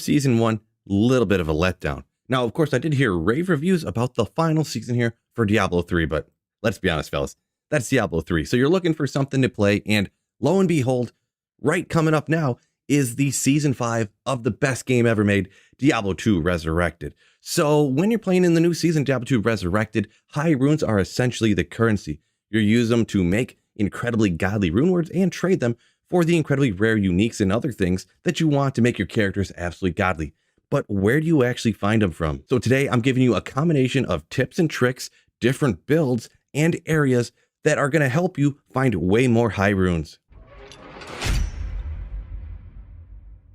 season 1, little bit of a letdown. Now, of course, I did hear rave reviews about the final season here for Diablo 3, but let's be honest, fellas, that's Diablo 3. So you're looking for something to play, and lo and behold, right coming up now is the season 5 of the best game ever made, Diablo 2 Resurrected. So when you're playing in the new season, Diablo 2 Resurrected, high runes are essentially the currency. You use them to make incredibly godly rune words and trade them for the incredibly rare uniques and other things that you want to make your characters absolutely godly. But where do you actually find them from? So today I'm giving you a combination of tips and tricks, different builds, and areas that are going to help you find way more high runes.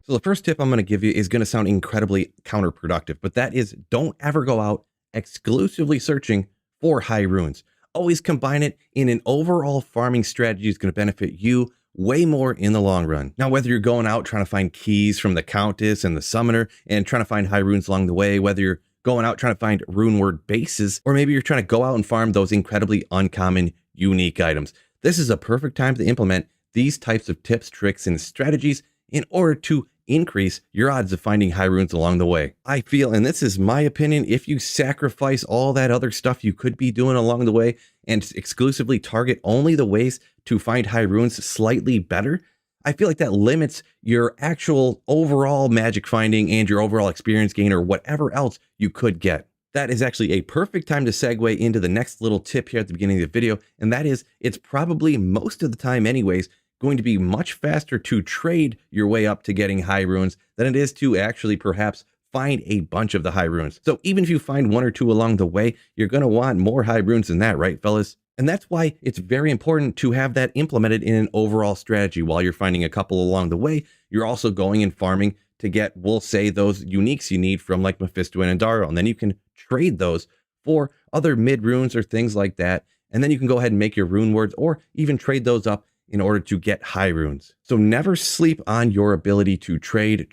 So the first tip I'm going to give you is going to sound incredibly counterproductive, but that is don't ever go out exclusively searching for high runes. Always combine it in an overall farming strategy that's going to benefit you way more in the long run. Now, whether you're going out trying to find keys from the Countess and the Summoner and trying to find high runes along the way, whether you're going out trying to find rune word bases, or maybe you're trying to go out and farm those incredibly uncommon, unique items, this is a perfect time to implement these types of tips, tricks, and strategies in order to increase your odds of finding high runes along the way. I feel, and this is my opinion, if you sacrifice all that other stuff you could be doing along the way and exclusively target only the ways to find high runes slightly better, I feel like that limits your actual overall magic finding and your overall experience gain or whatever else you could get. That is actually a perfect time to segue into the next little tip here at the beginning of the video, and that is it's probably most of the time anyways going to be much faster to trade your way up to getting high runes than it is to actually perhaps find a bunch of the high runes. So even if you find 1 or 2 along the way, you're going to want more high runes than that, right, fellas? And that's why it's very important to have that implemented in an overall strategy. While you're finding a couple along the way, you're also going and farming to get, we'll say, those uniques you need from like Mephisto and Andaro, and then you can trade those for other mid runes or things like that. And then you can go ahead and make your rune words or even trade those up in order to get high runes. So never sleep on your ability to trade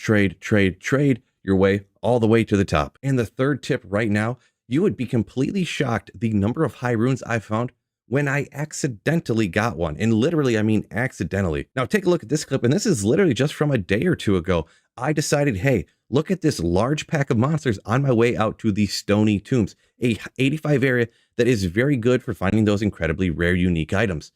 your way all the way to the top. And the third tip right now, you would be completely shocked the number of high runes I've found when I accidentally got one. And literally, I mean accidentally. Now take a look at this clip, and this is literally just from a day or two ago. I decided, hey, look at this large pack of monsters on my way out to the Stony Tombs, a 85 area that is very good for finding those incredibly rare unique items.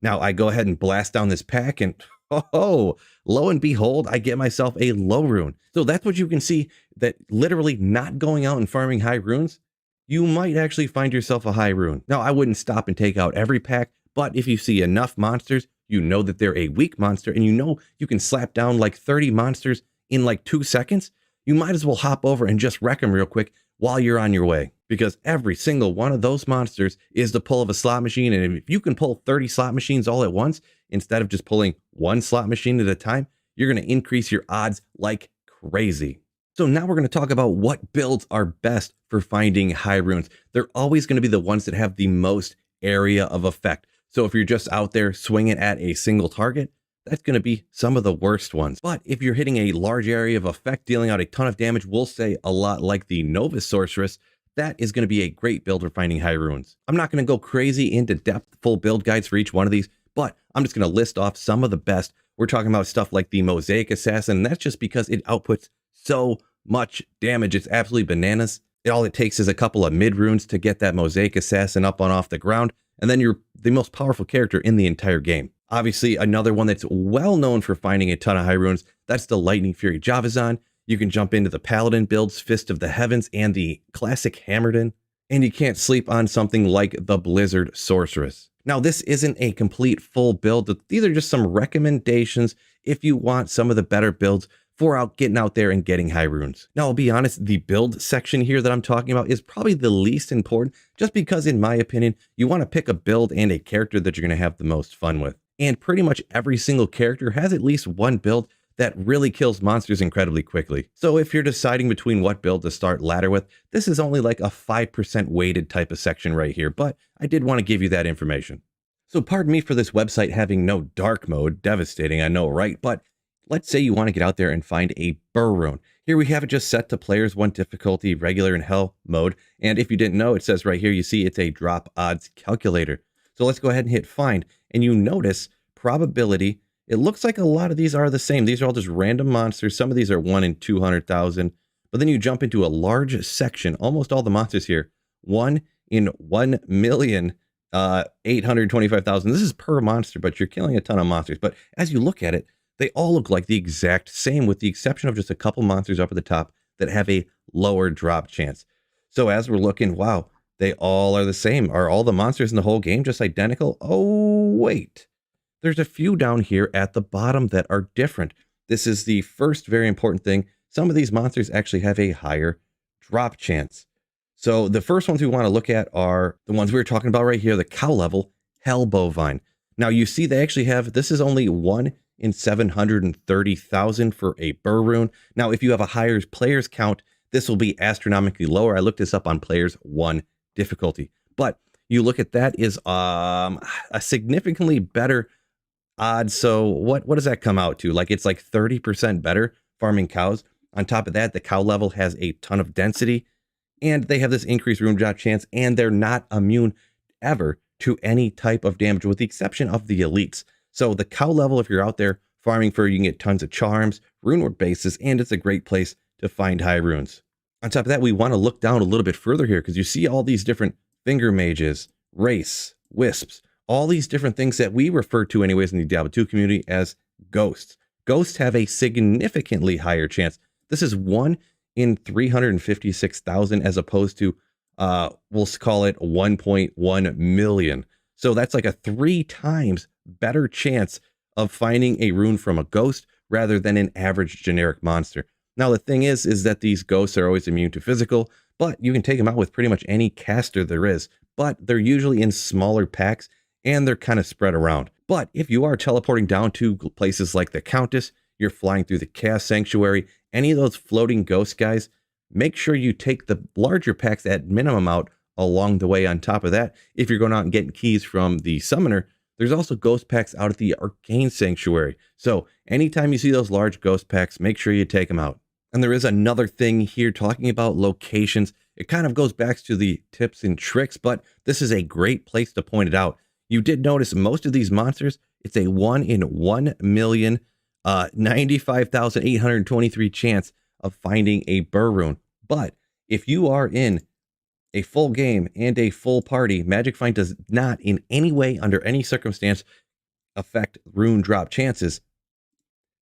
Now I go ahead and blast down this pack and oh, lo and behold, I get myself a low rune. So that's what you can see, that literally not going out and farming high runes, you might actually find yourself a high rune. Now I wouldn't stop and take out every pack, but if you see enough monsters, you know that they're a weak monster and you know you can slap down like 30 monsters in like 2 seconds, you might as well hop over and just wreck them real quick while you're on your way. Because every single one of those monsters is the pull of a slot machine. And if you can pull 30 slot machines all at once, instead of just pulling 1 slot machine at a time, you're going to increase your odds like crazy. So now we're going to talk about what builds are best for finding high runes. They're always going to be the ones that have the most area of effect. So if you're just out there swinging at a single target, that's going to be some of the worst ones. But if you're hitting a large area of effect, dealing out a ton of damage, we'll say a lot like the Nova Sorceress, that is going to be a great build for finding high runes. I'm not going to go crazy into depth full build guides for each one of these, but I'm just going to list off some of the best. We're talking about stuff like the Mosaic Assassin, and that's just because it outputs so much damage. It's absolutely bananas. All it takes is a couple of mid runes to get that Mosaic Assassin up and off the ground, and then you're the most powerful character in the entire game. Obviously, another one that's well known for finding a ton of high runes, that's the Lightning Fury Javazan. You can jump into the Paladin builds, Fist of the Heavens, and the classic Hammerden. And you can't sleep on something like the Blizzard Sorceress. Now, this isn't a complete full build. These are just some recommendations if you want some of the better builds for getting out there and getting high runes. Now, I'll be honest, the build section here that I'm talking about is probably the least important, just because, in my opinion, you want to pick a build and a character that you're going to have the most fun with. And pretty much every single character has at least one build that really kills monsters incredibly quickly. So if you're deciding between what build to start ladder with, this is only like a 5% weighted type of section right here, but I did want to give you that information. So pardon me for this website having no dark mode, devastating, I know, right? But let's say you want to get out there and find a burr rune. Here we have it just set to players 1 difficulty, regular and hell mode. And if you didn't know, it says right here, you see it's a drop odds calculator. So let's go ahead and hit find, and you notice probability it looks like a lot of these are the same. These are all just random monsters. Some of these are 1 in 200,000. But then you jump into a large section. Almost all the monsters here, 1 in 1,825,000. This is per monster, but you're killing a ton of monsters. But as you look at it, they all look like the exact same, with the exception of just a couple monsters up at the top that have a lower drop chance. So as we're looking, wow, they all are the same. Are all the monsters in the whole game just identical? Oh, wait. There's a few down here at the bottom that are different. This is the first very important thing. Some of these monsters actually have a higher drop chance. So the first ones we want to look at are the ones we were talking about right here, the cow level hell bovine. Now you see they actually have, this is only 1 in 730,000 for a burr rune. Now if you have a higher players count, this will be astronomically lower. I looked this up on players 1 difficulty. But you look at that is a significantly better odds. So what does that come out to? Like it's like 30% better farming cows. On top of that, the cow level has a ton of density, and they have this increased rune drop chance, and they're not immune ever to any type of damage, with the exception of the elites. So the cow level, if you're out there farming for, you can get tons of charms, rune ward bases, and it's a great place to find high runes. On top of that, we want to look down a little bit further here, because you see all these different finger mages, wraiths, wisps, all these different things that we refer to anyways in the Diablo 2 community as ghosts. Ghosts have a significantly higher chance. This is 1 in 356,000 as opposed to, we'll call it 1.1 million. So that's like a 3 times better chance of finding a rune from a ghost rather than an average generic monster. Now, the thing is that these ghosts are always immune to physical, but you can take them out with pretty much any caster there is, but they're usually in smaller packs and they're kind of spread around. But if you are teleporting down to places like the Countess, you're flying through the Chaos Sanctuary, any of those floating ghost guys, make sure you take the larger packs at minimum out along the way. On top of that, if you're going out and getting keys from the Summoner, there's also ghost packs out at the Arcane Sanctuary. So anytime you see those large ghost packs, make sure you take them out. And there is another thing here talking about locations. It kind of goes back to the tips and tricks, but this is a great place to point it out. You did notice most of these monsters, it's a 1 in 1,095,823 chance of finding a burr rune. But if you are in a full game and a full party, Magic Find does not in any way, under any circumstance, affect rune drop chances.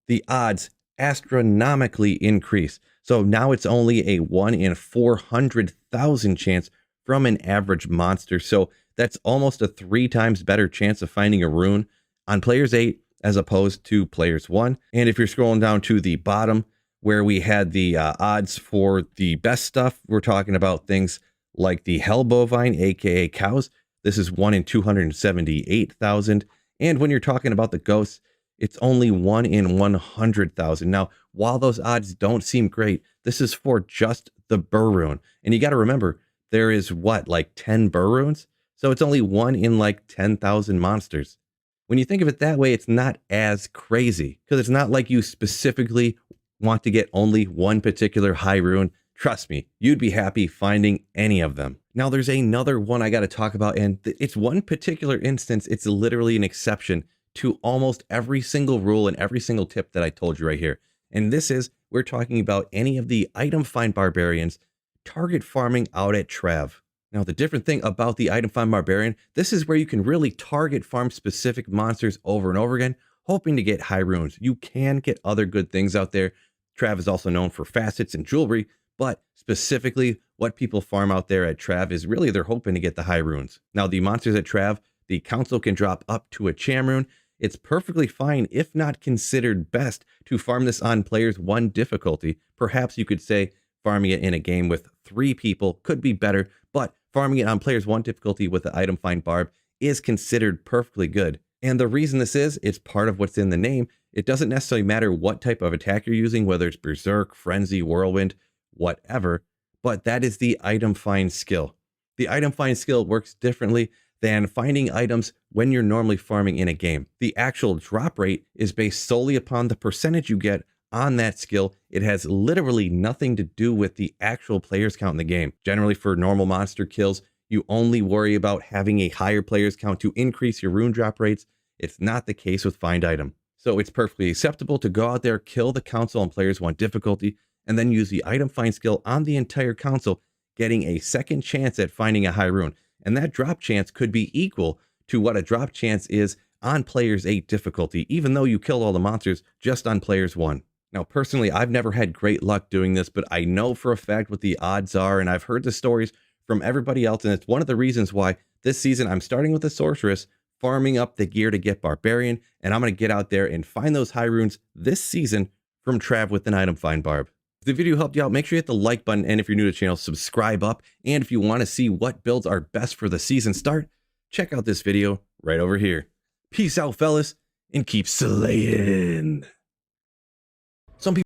The odds astronomically increase. So now it's only a 1 in 400,000 chance from an average monster. So that's almost a 3 times better chance of finding a rune on players 8 as opposed to players 1. And if you're scrolling down to the bottom where we had the odds for the best stuff, we're talking about things like the hell bovine, aka cows. This is 1 in 278,000. And when you're talking about the ghosts, it's only 1 in 100,000. Now, while those odds don't seem great, this is for just the burr rune. And you got to remember, there is what, like 10 burr runes? So it's only 1 in like 10,000 monsters. When you think of it that way, it's not as crazy, because it's not like you specifically want to get only one particular high rune. Trust me, you'd be happy finding any of them. Now, there's another one I got to talk about, and it's one particular instance. It's literally an exception to almost every single rule and every single tip that I told you right here. And this is, we're talking about any of the item find barbarians target farming out at Trav. Now, the different thing about the item find barbarian, this is where you can really target farm specific monsters over and over again, hoping to get high runes. You can get other good things out there. Trav is also known for facets and jewelry, but specifically what people farm out there at Trav is really they're hoping to get the high runes. Now, the monsters at Trav, the council can drop up to a cham rune. It's perfectly fine, if not considered best, to farm this on players 1 difficulty. Perhaps you could say farming it in a game with 3 people could be better, but farming it on players 1 difficulty with the item find barb is considered perfectly good. And the reason this is, it's part of what's in the name. It doesn't necessarily matter what type of attack you're using, whether it's Berserk, Frenzy, Whirlwind, whatever, but that is the item find skill. The item find skill works differently than finding items when you're normally farming in a game. The actual drop rate is based solely upon the percentage you get on that skill. It has literally nothing to do with the actual players count in the game. Generally, for normal monster kills, you only worry about having a higher players count to increase your rune drop rates. It's not the case with find item. So it's perfectly acceptable to go out there, kill the council on players 1 difficulty, and then use the item find skill on the entire council, getting a second chance at finding a high rune. And that drop chance could be equal to what a drop chance is on players 8 difficulty, even though you kill all the monsters just on players 1. Now, personally, I've never had great luck doing this, but I know for a fact what the odds are, and I've heard the stories from everybody else, and it's one of the reasons why this season I'm starting with the sorceress, farming up the gear to get barbarian, and I'm going to get out there and find those high runes this season from Trav with an item find barb. If the video helped you out, make sure you hit the like button, and if you're new to the channel, subscribe up. And if you want to see what builds are best for the season start, check out this video right over here. Peace out, fellas, and keep slaying. Some people